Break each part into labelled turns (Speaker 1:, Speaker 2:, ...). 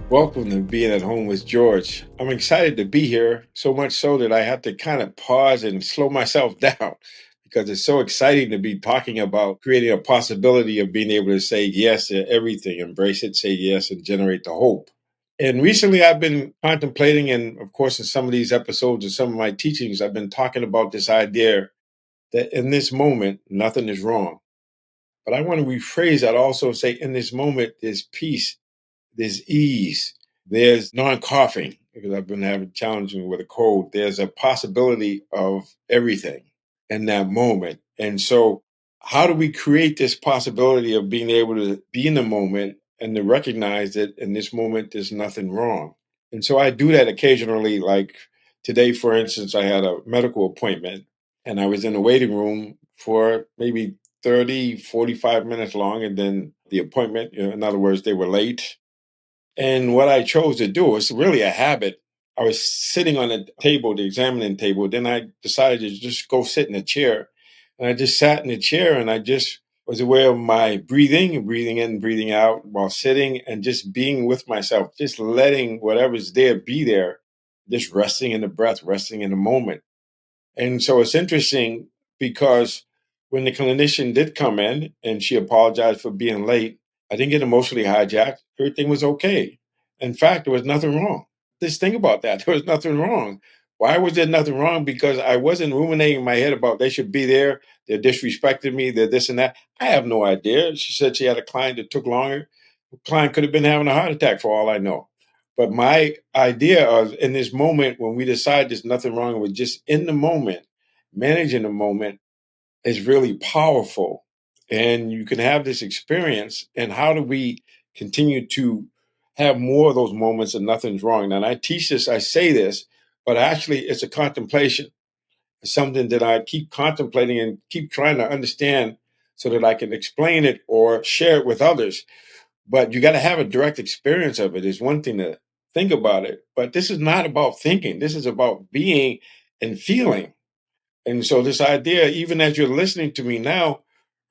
Speaker 1: Welcome to Being at Home with George. I'm excited to be here, so much so that I have to kind of pause and slow myself down because it's so exciting to be talking about creating a possibility of being able to say yes to everything, embrace it, say yes, and generate the hope. And recently I've been contemplating, and of course, in some of these episodes and some of my teachings, I've been talking about this idea that in this moment, nothing is wrong. But I want to rephrase that also say, in this moment, there's peace, there's ease, there's non-coughing because I've been having challenges with a cold. There's a possibility of everything in that moment. And so how do we create this possibility of being able to be in the moment and to recognize that in this moment there's nothing wrong? And so I do that occasionally. Like today, for instance, I had a medical appointment and I was in the waiting room for maybe 30, 45 minutes long. And then the appointment, in other words, they were late. And what I chose to do was really a habit. I was sitting on a table, the examining table. Then I decided to just go sit in a chair. And I just sat in the chair and I just was aware of my breathing in, breathing out while sitting and just being with myself, just letting whatever's there be there, just resting in the breath, resting in the moment. And so it's interesting because when the clinician did come in and she apologized for being late, I didn't get emotionally hijacked. Everything was okay. In fact, there was nothing wrong. Just think about that. There was nothing wrong. Why was there nothing wrong? Because I wasn't ruminating in my head about they should be there. They're disrespecting me. They're this and that. I have no idea. She said she had a client that took longer. The client could have been having a heart attack for all I know. But my idea of in this moment when we decide there's nothing wrong with just in the moment, managing the moment is really powerful. And you can have this experience. And how do we continue to have more of those moments and nothing's wrong? Now, and I teach this, I say this, but actually it's a contemplation. It's something that I keep contemplating and keep trying to understand so that I can explain it or share it with others. But you got to have a direct experience of it. Is one thing to think about it, but this is not about thinking. This is about being and feeling. And so this idea, even as you're listening to me now,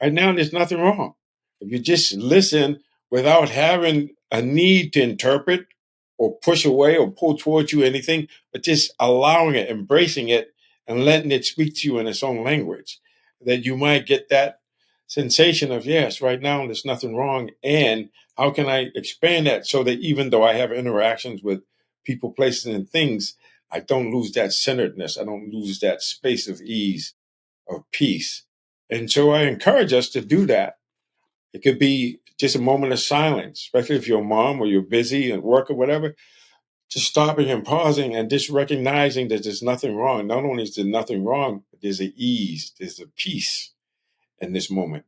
Speaker 1: right now, there's nothing wrong. If you just listen without having a need to interpret or push away or pull towards you anything, but just allowing it, embracing it, and letting it speak to you in its own language, that you might get that sensation of, yes, right now, there's nothing wrong. And how can I expand that so that even though I have interactions with people, places, and things, I don't lose that centeredness. I don't lose that space of ease, of peace. And so I encourage us to do that. It could be just a moment of silence, especially if you're a mom or you're busy at work or whatever, just stopping and pausing and just recognizing that there's nothing wrong. Not only is there nothing wrong, but there's an ease, there's a peace in this moment.